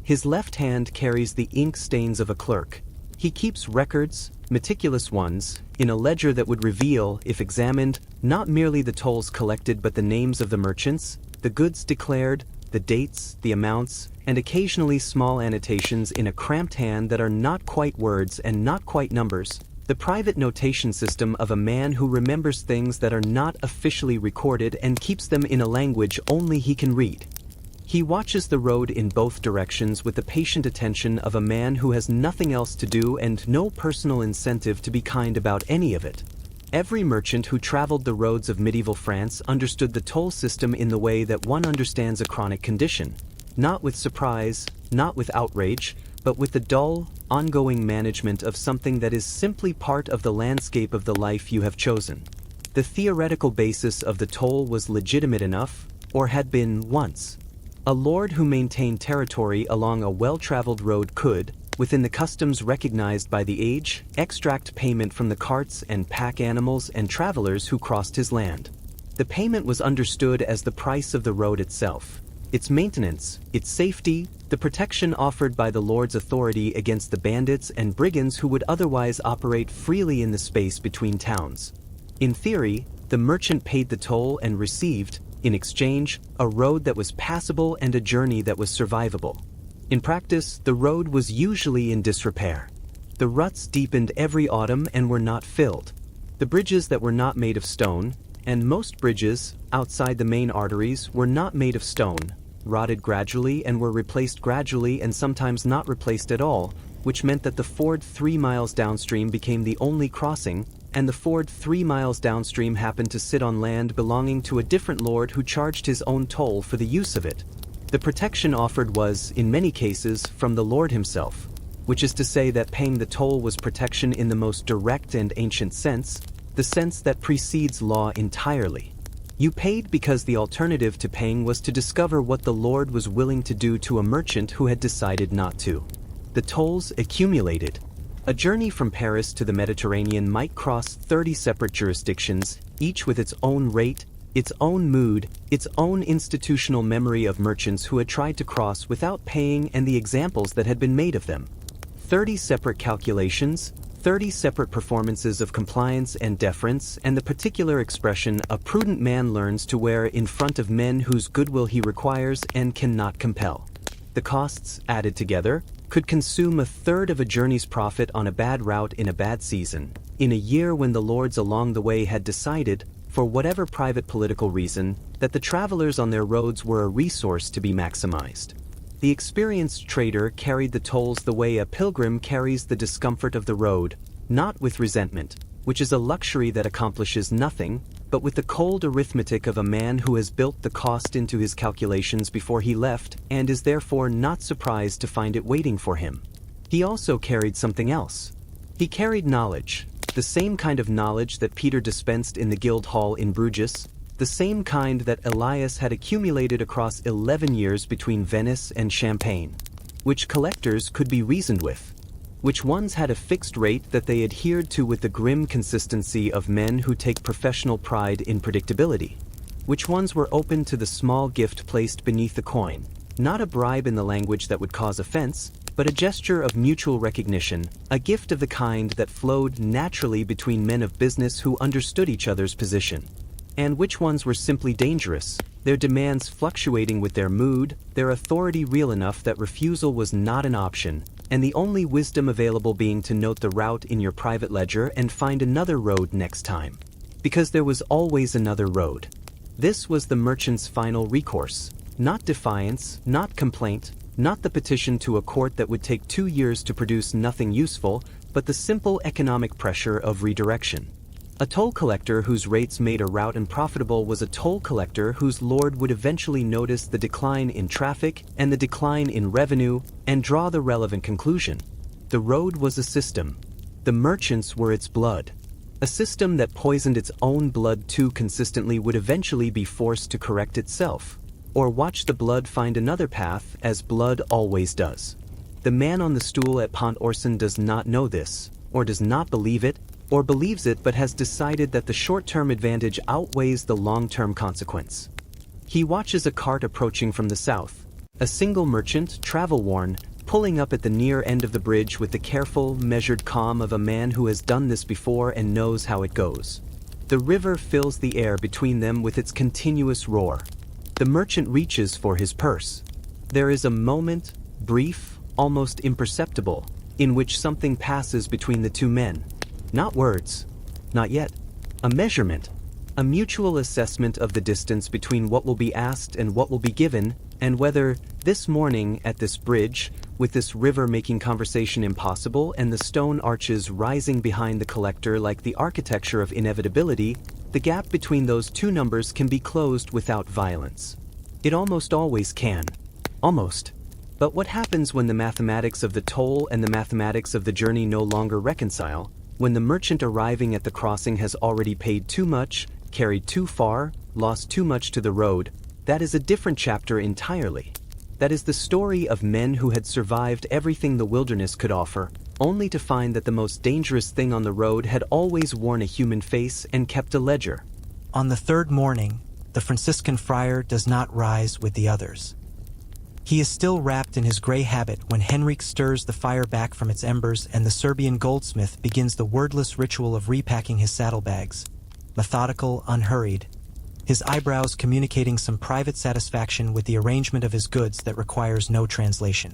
His left hand carries the ink stains of a clerk. He keeps records, meticulous ones, in a ledger that would reveal, if examined, not merely the tolls collected but the names of the merchants, the goods declared, the dates, the amounts, and occasionally small annotations in a cramped hand that are not quite words and not quite numbers, the private notation system of a man who remembers things that are not officially recorded and keeps them in a language only he can read. He watches the road in both directions with the patient attention of a man who has nothing else to do and no personal incentive to be kind about any of it. Every merchant who traveled the roads of medieval France understood the toll system in the way that one understands a chronic condition, not with surprise, not with outrage, but with the dull, ongoing management of something that is simply part of the landscape of the life you have chosen. The theoretical basis of the toll was legitimate enough, or had been once. A lord who maintained territory along a well-traveled road could, within the customs recognized by the age, extract payment from the carts and pack animals and travelers who crossed his land. The payment was understood as the price of the road itself, its maintenance, its safety, the protection offered by the lord's authority against the bandits and brigands who would otherwise operate freely in the space between towns. In theory, the merchant paid the toll and received, in exchange, a road that was passable and a journey that was survivable. In practice, the road was usually in disrepair. The ruts deepened every autumn and were not filled. The bridges that were not made of stone, and most bridges, outside the main arteries, were not made of stone, rotted gradually and were replaced gradually and sometimes not replaced at all, which meant that the ford 3 miles downstream became the only crossing, and the ford 3 miles downstream happened to sit on land belonging to a different lord who charged his own toll for the use of it. The protection offered was, in many cases, from the lord himself, which is to say that paying the toll was protection in the most direct and ancient sense, the sense that precedes law entirely. You paid because the alternative to paying was to discover what the lord was willing to do to a merchant who had decided not to. The tolls accumulated. A journey from Paris to the Mediterranean might cross 30 separate jurisdictions, each with its own rate, its own mood, its own institutional memory of merchants who had tried to cross without paying and the examples that had been made of them. 30 separate calculations, 30 separate performances of compliance and deference, and the particular expression a prudent man learns to wear in front of men whose goodwill he requires and cannot compel. The costs, added together, could consume a third of a journey's profit on a bad route in a bad season, in a year when the lords along the way had decided, for whatever private political reason, that the travelers on their roads were a resource to be maximized. The experienced trader carried the tolls the way a pilgrim carries the discomfort of the road, not with resentment, which is a luxury that accomplishes nothing, but with the cold arithmetic of a man who has built the cost into his calculations before he left and is therefore not surprised to find it waiting for him. He also carried something else. He carried knowledge, the same kind of knowledge that Peter dispensed in the guild hall in Bruges, the same kind that Elias had accumulated across 11 years between Venice and Champagne, which collectors could be reasoned with, which ones had a fixed rate that they adhered to with the grim consistency of men who take professional pride in predictability, which ones were open to the small gift placed beneath the coin, not a bribe in the language that would cause offense, but a gesture of mutual recognition, a gift of the kind that flowed naturally between men of business who understood each other's position. And which ones were simply dangerous, their demands fluctuating with their mood, their authority real enough that refusal was not an option, and the only wisdom available being to note the route in your private ledger and find another road next time. Because there was always another road. This was the merchant's final recourse, not defiance, not complaint, not the petition to a court that would take 2 years to produce nothing useful, but the simple economic pressure of redirection. A toll collector whose rates made a route unprofitable was a toll collector whose lord would eventually notice the decline in traffic and the decline in revenue and draw the relevant conclusion. The road was a system. The merchants were its blood. A system that poisoned its own blood too consistently would eventually be forced to correct itself, or watch the blood find another path, as blood always does. The man on the stool at Pont Orson does not know this, or does not believe it, or believes it but has decided that the short-term advantage outweighs the long-term consequence. He watches a cart approaching from the south, a single merchant, travel-worn, pulling up at the near end of the bridge with the careful, measured calm of a man who has done this before and knows how it goes. The river fills the air between them with its continuous roar. The merchant reaches for his purse. There is a moment, brief, almost imperceptible, in which something passes between the two men. Not words. Not yet. A measurement. A mutual assessment of the distance between what will be asked and what will be given, and whether, this morning at this bridge, with this river making conversation impossible and the stone arches rising behind the collector like the architecture of inevitability, the gap between those two numbers can be closed without violence. It almost always can. Almost. But what happens when the mathematics of the toll and the mathematics of the journey no longer reconcile, when the merchant arriving at the crossing has already paid too much, carried too far, lost too much to the road? That is a different chapter entirely. That is the story of men who had survived everything the wilderness could offer, only to find that the most dangerous thing on the road had always worn a human face and kept a ledger. On the third morning, the Franciscan friar does not rise with the others. He is still wrapped in his gray habit when Henrik stirs the fire back from its embers and the Serbian goldsmith begins the wordless ritual of repacking his saddlebags. Methodical, unhurried. His eyebrows communicating some private satisfaction with the arrangement of his goods that requires no translation.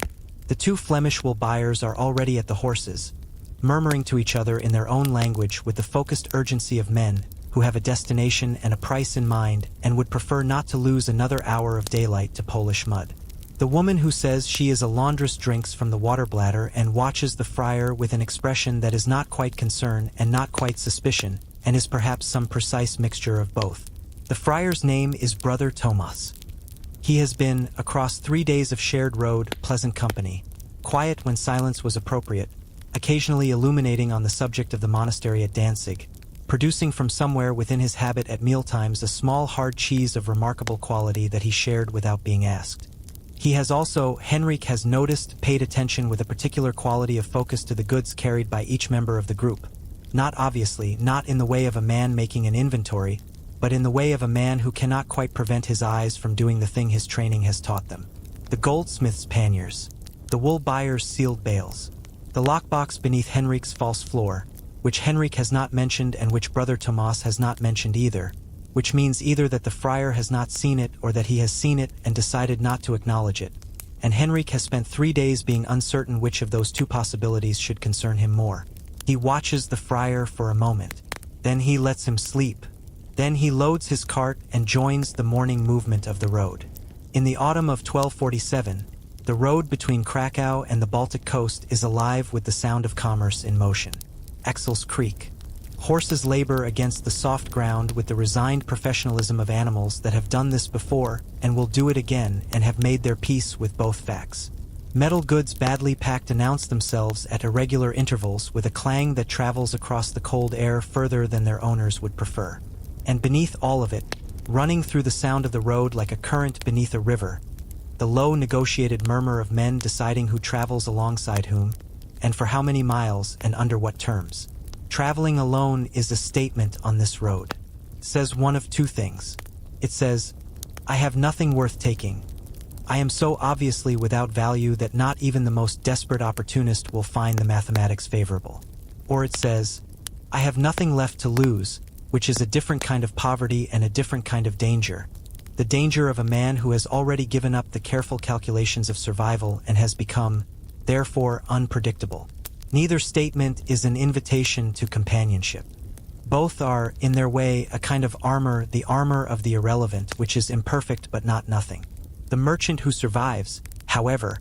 The two Flemish wool buyers are already at the horses, murmuring to each other in their own language with the focused urgency of men who have a destination and a price in mind and would prefer not to lose another hour of daylight to Polish mud. The woman who says she is a laundress drinks from the water bladder and watches the friar with an expression that is not quite concern and not quite suspicion, and is perhaps some precise mixture of both. The friar's name is Brother Tomas. He has been, across 3 days of shared road, pleasant company, quiet when silence was appropriate, occasionally illuminating on the subject of the monastery at Danzig, producing from somewhere within his habit at mealtimes a small hard cheese of remarkable quality that he shared without being asked. He has also, Henrik has noticed, paid attention with a particular quality of focus to the goods carried by each member of the group. Not obviously, not in the way of a man making an inventory, but in the way of a man who cannot quite prevent his eyes from doing the thing his training has taught them. The goldsmith's panniers, the wool buyer's sealed bales, the lockbox beneath Henrik's false floor, which Henrik has not mentioned and which Brother Tomas has not mentioned either, which means either that the friar has not seen it or that he has seen it and decided not to acknowledge it, and Henrik has spent 3 days being uncertain which of those two possibilities should concern him more. He watches the friar for a moment, then he lets him sleep, then he loads his cart and joins the morning movement of the road. In the autumn of 1247, the road between Krakow and the Baltic coast is alive with the sound of commerce in motion. Axles creak. Horses labor against the soft ground with the resigned professionalism of animals that have done this before and will do it again and have made their peace with both facts. Metal goods badly packed announce themselves at irregular intervals with a clang that travels across the cold air further than their owners would prefer. And beneath all of it, running through the sound of the road like a current beneath a river, the low negotiated murmur of men deciding who travels alongside whom, and for how many miles and under what terms. Traveling alone is a statement on this road. It says one of two things. It says, I have nothing worth taking. I am so obviously without value that not even the most desperate opportunist will find the mathematics favorable. Or it says, I have nothing left to lose, which is a different kind of poverty and a different kind of danger. The danger of a man who has already given up the careful calculations of survival and has become, therefore, unpredictable. Neither statement is an invitation to companionship. Both are, in their way, a kind of armor, the armor of the irrelevant, which is imperfect but not nothing. The merchant who survives, however,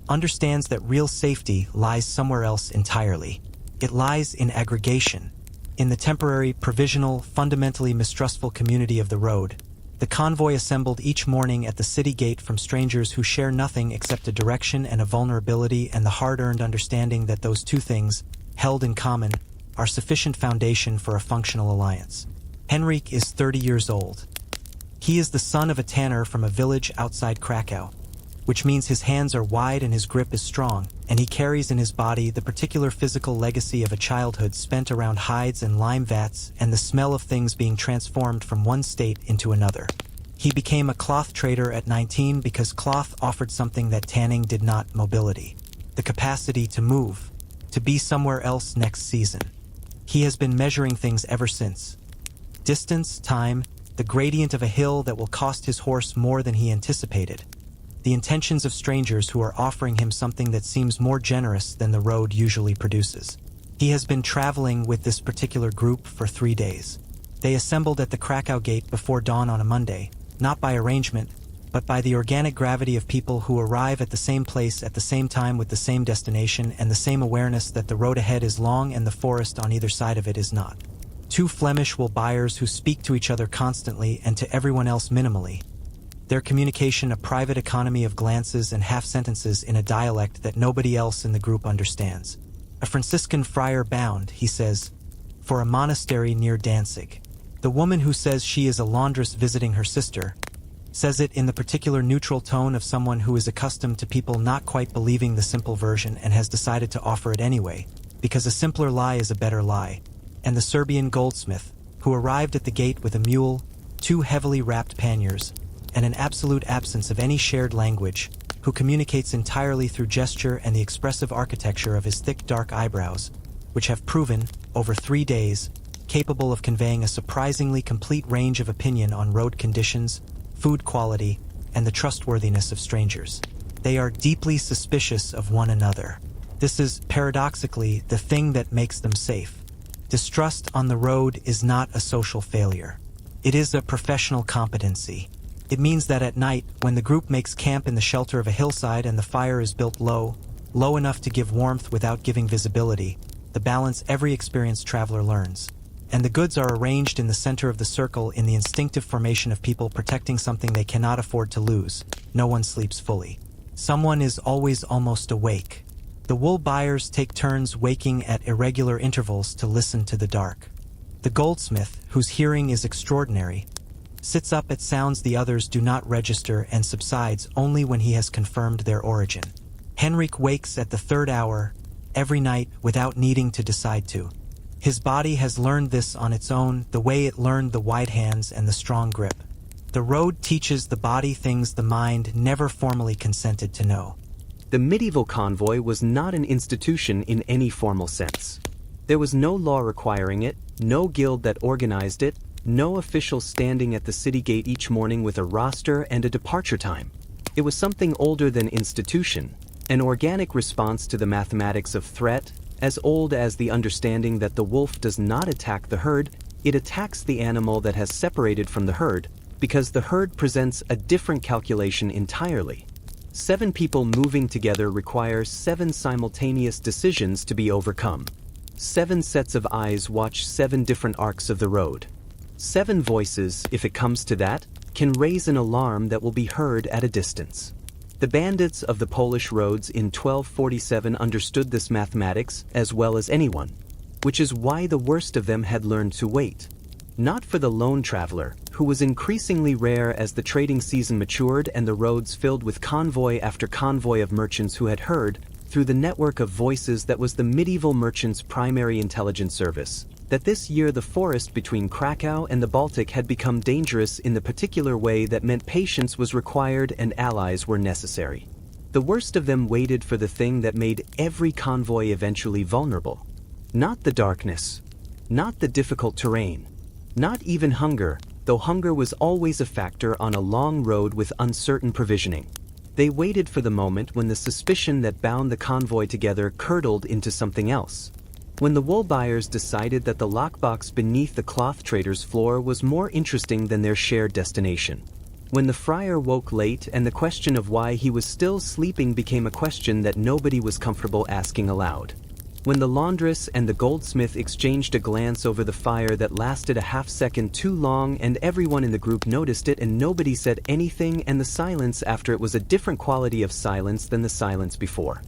understands that real safety lies somewhere else entirely. It lies in aggregation, in the temporary, provisional, fundamentally mistrustful community of the road. The convoy assembled each morning at the city gate from strangers who share nothing except a direction and a vulnerability and the hard-earned understanding that those two things, held in common, are sufficient foundation for a functional alliance. Henrik is 30 years old. He is the son of a tanner from a village outside Krakow, which means his hands are wide and his grip is strong, and he carries in his body the particular physical legacy of a childhood spent around hides and lime vats and the smell of things being transformed from one state into another. He became a cloth trader at 19 because cloth offered something that tanning did not: mobility, the capacity to move, to be somewhere else next season. He has been measuring things ever since. Distance, time, the gradient of a hill that will cost his horse more than he anticipated. The intentions of strangers who are offering him something that seems more generous than the road usually produces. He has been traveling with this particular group for 3 days. They assembled at the Krakow gate before dawn on a Monday, not by arrangement, but by the organic gravity of people who arrive at the same place at the same time with the same destination and the same awareness that the road ahead is long and the forest on either side of it is not. Two Flemish wool buyers who speak to each other constantly and to everyone else minimally. Their communication a private economy of glances and half-sentences in a dialect that nobody else in the group understands. A Franciscan friar bound, he says, for a monastery near Danzig. The woman who says she is a laundress visiting her sister says it in the particular neutral tone of someone who is accustomed to people not quite believing the simple version and has decided to offer it anyway, because a simpler lie is a better lie. And the Serbian goldsmith, who arrived at the gate with a mule, two heavily wrapped panniers, and an absolute absence of any shared language, who communicates entirely through gesture and the expressive architecture of his thick dark eyebrows, which have proven, over 3 days, capable of conveying a surprisingly complete range of opinion on road conditions, food quality, and the trustworthiness of strangers. They are deeply suspicious of one another. This is, paradoxically, the thing that makes them safe. Distrust on the road is not a social failure. It is a professional competency. It means that at night, when the group makes camp in the shelter of a hillside and the fire is built low enough to give warmth without giving visibility, the balance every experienced traveler learns. And the goods are arranged in the center of the circle in the instinctive formation of people protecting something they cannot afford to lose. No one sleeps fully. Someone is always almost awake. The wool buyers take turns waking at irregular intervals to listen to the dark. The goldsmith, whose hearing is extraordinary, sits up at sounds the others do not register and subsides only when he has confirmed their origin. Henrik wakes at the 3rd hour, every night without needing to decide to. His body has learned this on its own, the way it learned the wide hands and the strong grip. The road teaches the body things the mind never formally consented to know. The medieval convoy was not an institution in any formal sense. There was no law requiring it, no guild that organized it, no official standing at the city gate each morning with a roster and a departure time. It was something older than institution, an organic response to the mathematics of threat, as old as the understanding that the wolf does not attack the herd, it attacks the animal that has separated from the herd, because the herd presents a different calculation entirely. 7 people moving together require 7 simultaneous decisions to be overcome. 7 sets of eyes watch 7 different arcs of the road. 7 voices, if it comes to that, can raise an alarm that will be heard at a distance. The bandits of the Polish roads in 1247 understood this mathematics as well as anyone, which is why the worst of them had learned to wait. Not for the lone traveler, who was increasingly rare as the trading season matured and the roads filled with convoy after convoy of merchants who had heard, through the network of voices that was the medieval merchant's primary intelligence service, that this year the forest between Krakow and the Baltic had become dangerous in the particular way that meant patience was required and allies were necessary. The worst of them waited for the thing that made every convoy eventually vulnerable. Not the darkness, not the difficult terrain, not even hunger, though hunger was always a factor on a long road with uncertain provisioning. They waited for the moment when the suspicion that bound the convoy together curdled into something else. When the wool buyers decided that the lockbox beneath the cloth trader's floor was more interesting than their shared destination. When the friar woke late and the question of why he was still sleeping became a question that nobody was comfortable asking aloud. When the laundress and the goldsmith exchanged a glance over the fire that lasted a half-second too long and everyone in the group noticed it and nobody said anything, and the silence after it was a different quality of silence than the silence before.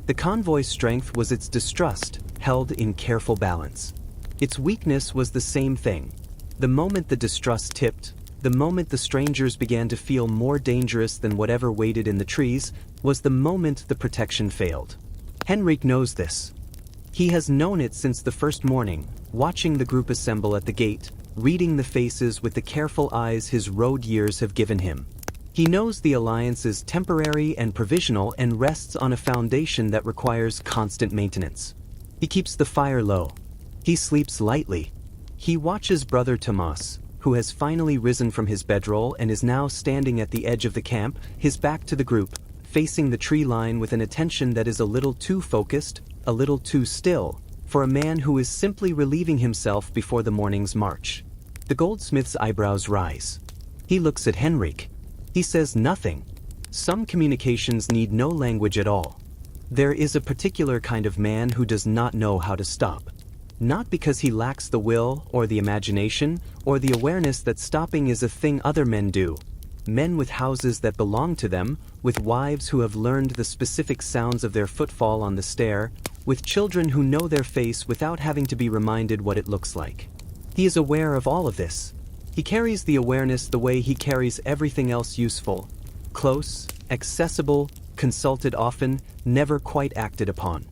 The convoy's strength was its distrust, held in careful balance. Its weakness was the same thing. The moment the distrust tipped, the moment the strangers began to feel more dangerous than whatever waited in the trees, was the moment the protection failed. Henrik knows this. He has known it since the first morning, watching the group assemble at the gate, reading the faces with the careful eyes his road years have given him. He knows the alliance is temporary and provisional and rests on a foundation that requires constant maintenance. He keeps the fire low. He sleeps lightly. He watches brother Tomas, who has finally risen from his bedroll and is now standing at the edge of the camp, his back to the group, facing the tree line with an attention that is a little too focused, a little too still, for a man who is simply relieving himself before the morning's march. The goldsmith's eyebrows rise. He looks at Henrik. He says nothing. Some communications need no language at all. There is a particular kind of man who does not know how to stop. Not because he lacks the will or the imagination or the awareness that stopping is a thing other men do. Men with houses that belong to them, with wives who have learned the specific sounds of their footfall on the stair, with children who know their face without having to be reminded what it looks like. He is aware of all of this. He carries the awareness the way he carries everything else useful. Close, accessible, consulted often, never quite acted upon.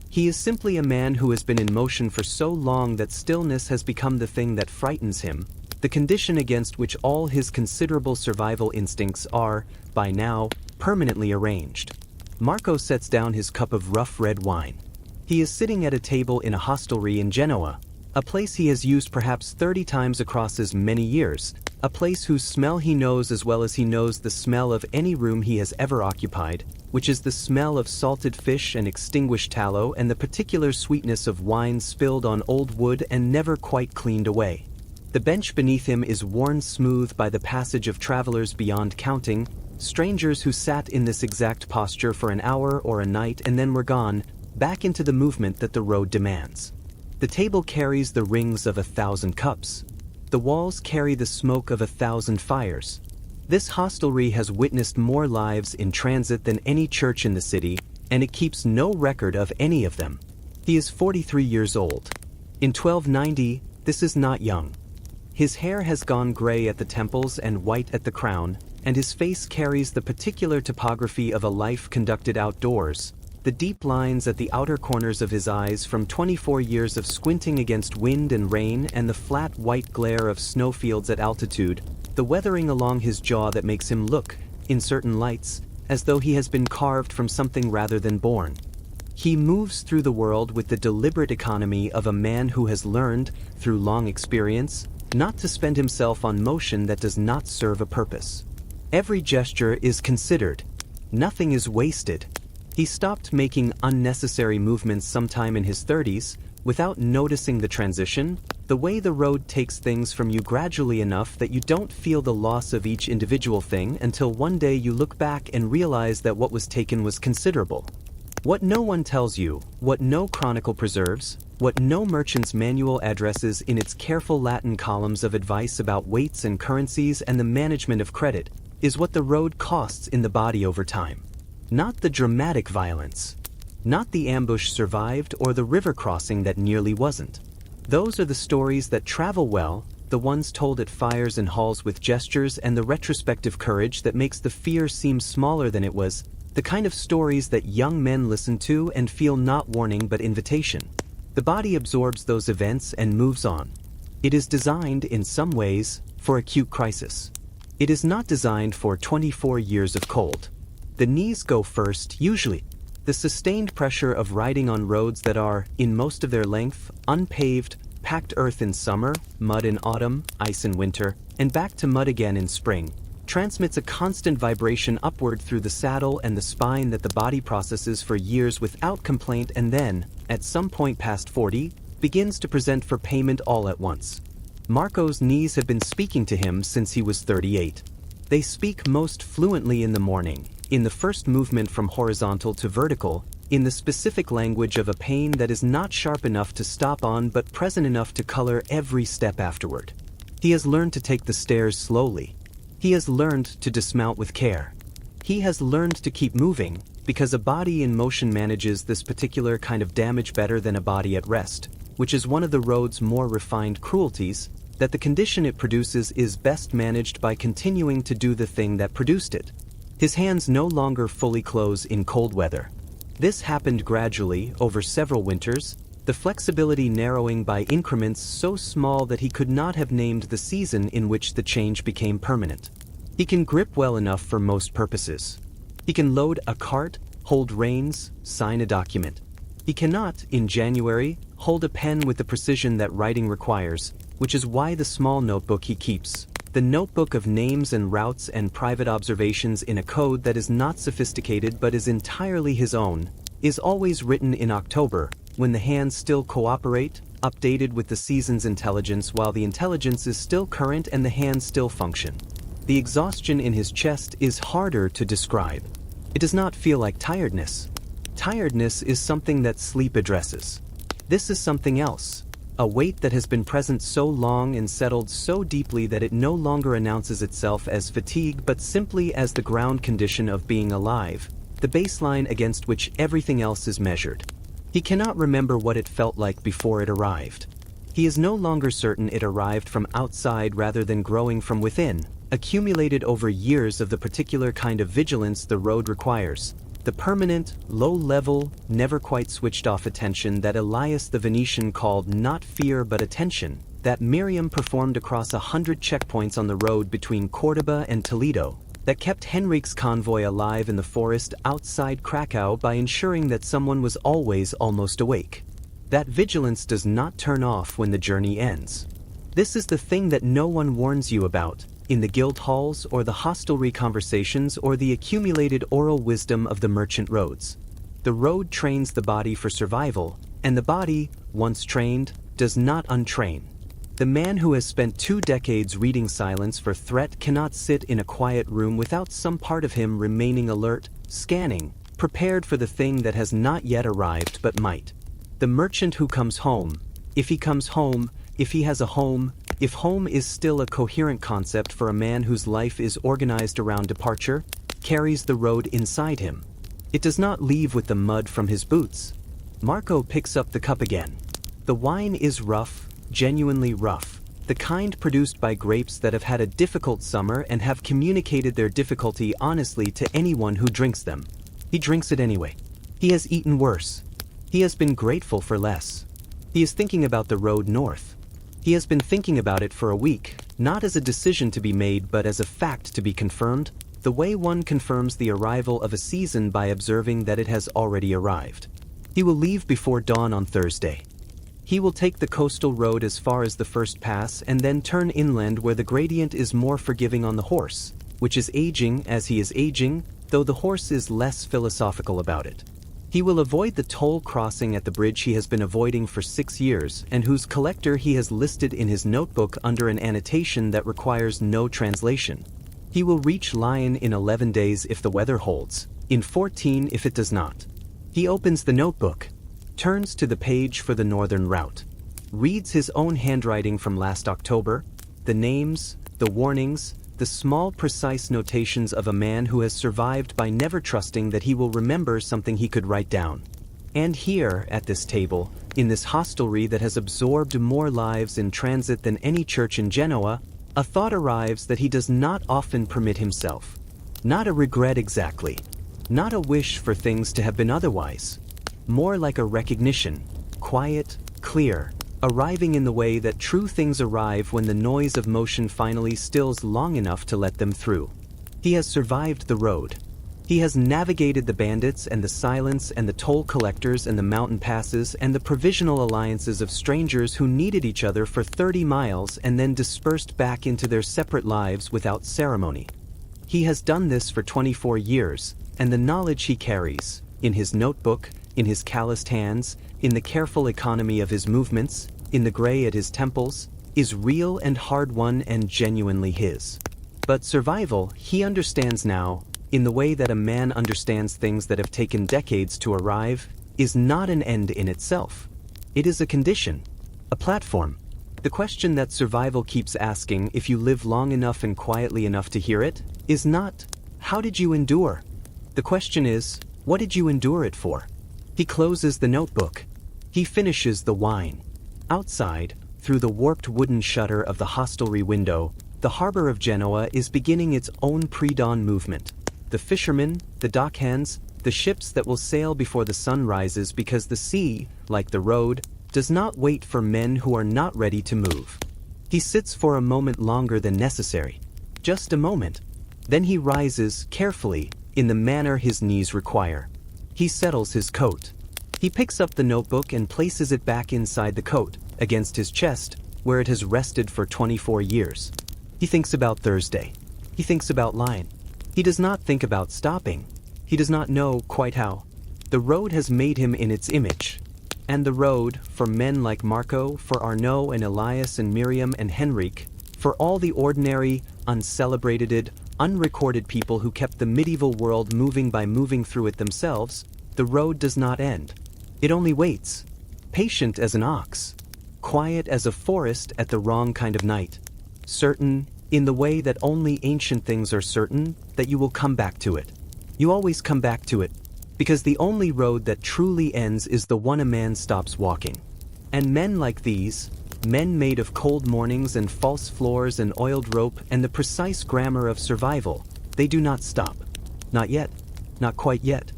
He is simply a man who has been in motion for so long that stillness has become the thing that frightens him, the condition against which all his considerable survival instincts are, by now, permanently arranged. Marco sets down his cup of rough red wine. He is sitting at a table in a hostelry in Genoa, a place he has used perhaps 30 times across as many years, a place whose smell he knows as well as he knows the smell of any room he has ever occupied, which is the smell of salted fish and extinguished tallow and the particular sweetness of wine spilled on old wood and never quite cleaned away. The bench beneath him is worn smooth by the passage of travelers beyond counting, strangers who sat in this exact posture for an hour or a night and then were gone, back into the movement that the road demands. The table carries the rings of 1,000 cups. The walls carry the smoke of 1,000 fires. This hostelry has witnessed more lives in transit than any church in the city, and it keeps no record of any of them. He is 43 years old. In 1290, this is not young. His hair has gone gray at the temples and white at the crown, and his face carries the particular topography of a life conducted outdoors. The deep lines at the outer corners of his eyes from 24 years of squinting against wind and rain and the flat white glare of snowfields at altitude, the weathering along his jaw that makes him look, in certain lights, as though he has been carved from something rather than born. He moves through the world with the deliberate economy of a man who has learned, through long experience, not to spend himself on motion that does not serve a purpose. Every gesture is considered. Nothing is wasted. He stopped making unnecessary movements sometime in his 30s, without noticing the transition, the way the road takes things from you gradually enough that you don't feel the loss of each individual thing until one day you look back and realize that what was taken was considerable. What no one tells you, what no chronicle preserves, what no merchant's manual addresses in its careful Latin columns of advice about weights and currencies and the management of credit, is what the road costs in the body over time. Not the dramatic violence. Not the ambush survived or the river crossing that nearly wasn't. Those are the stories that travel well, the ones told at fires and halls with gestures and the retrospective courage that makes the fear seem smaller than it was, the kind of stories that young men listen to and feel not warning but invitation. The body absorbs those events and moves on. It is designed, in some ways, for acute crisis. It is not designed for 24 years of cold. The knees go first, usually. The sustained pressure of riding on roads that are, in most of their length, unpaved, packed earth in summer, mud in autumn, ice in winter, and back to mud again in spring, transmits a constant vibration upward through the saddle and the spine that the body processes for years without complaint and then, at some point past 40, begins to present for payment all at once. Marco's knees have been speaking to him since he was 38. They speak most fluently in the morning, in the first movement from horizontal to vertical, in the specific language of a pain that is not sharp enough to stop on but present enough to color every step afterward. He has learned to take the stairs slowly. He has learned to dismount with care. He has learned to keep moving, because a body in motion manages this particular kind of damage better than a body at rest, which is one of the road's more refined cruelties, that the condition it produces is best managed by continuing to do the thing that produced it. His hands no longer fully close in cold weather. This happened gradually, over several winters, the flexibility narrowing by increments so small that he could not have named the season in which the change became permanent. He can grip well enough for most purposes. He can load a cart, hold reins, sign a document. He cannot, in January, hold a pen with the precision that writing requires, which is why the small notebook he keeps, the notebook of names and routes and private observations in a code that is not sophisticated but is entirely his own, is always written in October, when the hands still cooperate, updated with the season's intelligence while the intelligence is still current and the hands still function. The exhaustion in his chest is harder to describe. It does not feel like tiredness. Tiredness is something that sleep addresses. This is something else. A weight that has been present so long and settled so deeply that it no longer announces itself as fatigue but simply as the ground condition of being alive, the baseline against which everything else is measured. He cannot remember what it felt like before it arrived. He is no longer certain it arrived from outside rather than growing from within, accumulated over years of the particular kind of vigilance the road requires. The permanent, low-level, never quite switched-off attention that Elias the Venetian called not fear but attention, that Miriam performed across 100 checkpoints on the road between Córdoba and Toledo, that kept Henrique's convoy alive in the forest outside Krakow by ensuring that someone was always almost awake. That vigilance does not turn off when the journey ends. This is the thing that no one warns you about, in the guild halls or the hostelry conversations or the accumulated oral wisdom of the merchant roads. The road trains the body for survival, and the body, once trained, does not untrain. The man who has spent 2 decades reading silence for threat cannot sit in a quiet room without some part of him remaining alert, scanning, prepared for the thing that has not yet arrived but might. The merchant who comes home, if he comes home, if he has a home, if home is still a coherent concept for a man whose life is organized around departure, carries the road inside him. It does not leave with the mud from his boots. Marco picks up the cup again. The wine is rough, genuinely rough, the kind produced by grapes that have had a difficult summer and have communicated their difficulty honestly to anyone who drinks them. He drinks it anyway. He has eaten worse. He has been grateful for less. He is thinking about the road north. He has been thinking about it for a week, not as a decision to be made but as a fact to be confirmed, the way one confirms the arrival of a season by observing that it has already arrived. He will leave before dawn on Thursday. He will take the coastal road as far as the first pass and then turn inland where the gradient is more forgiving on the horse, which is aging as he is aging, though the horse is less philosophical about it. He will avoid the toll crossing at the bridge he has been avoiding for 6 years and whose collector he has listed in his notebook under an annotation that requires no translation. He will reach Lyon in 11 days if the weather holds, in 14 if it does not. He opens the notebook, turns to the page for the northern route, reads his own handwriting from last October, the names, the warnings, the small precise notations of a man who has survived by never trusting that he will remember something he could write down. And here, at this table, in this hostelry that has absorbed more lives in transit than any church in Genoa, a thought arrives that he does not often permit himself. Not a regret exactly. Not a wish for things to have been otherwise. More like a recognition, quiet, clear, arriving in the way that true things arrive when the noise of motion finally stills long enough to let them through. He has survived the road. He has navigated the bandits and the silence and the toll collectors and the mountain passes and the provisional alliances of strangers who needed each other for 30 miles and then dispersed back into their separate lives without ceremony. He has done this for 24 years, and the knowledge he carries, in his notebook, in his calloused hands, in the careful economy of his movements, in the gray at his temples, is real and hard-won and genuinely his. But survival, he understands now, in the way that a man understands things that have taken decades to arrive, is not an end in itself. It is a condition, a platform. The question that survival keeps asking if you live long enough and quietly enough to hear it, is not, how did you endure? The question is, what did you endure it for? He closes the notebook. He finishes the wine. Outside, through the warped wooden shutter of the hostelry window, the harbor of Genoa is beginning its own pre-dawn movement. The fishermen, the dockhands, the ships that will sail before the sun rises because the sea, like the road, does not wait for men who are not ready to move. He sits for a moment longer than necessary. Just a moment. Then he rises, carefully, in the manner his knees require. He settles his coat. He picks up the notebook and places it back inside the coat, against his chest, where it has rested for 24 years. He thinks about Thursday. He thinks about Lyon. He does not think about stopping. He does not know quite how. The road has made him in its image. And the road, for men like Marco, for Arnaud and Elias and Miriam and Henrique, For all the ordinary, uncelebrated, unrecorded people who kept the medieval world moving by moving through it themselves, the road does not end. It only waits, patient as an ox, quiet as a forest at the wrong kind of night, certain, in the way that only ancient things are certain, that you will come back to it. You always come back to it, because the only road that truly ends is the one a man stops walking. And men like these, men made of cold mornings and false floors and oiled rope and the precise grammar of survival, they do not stop. Not yet. Not quite yet.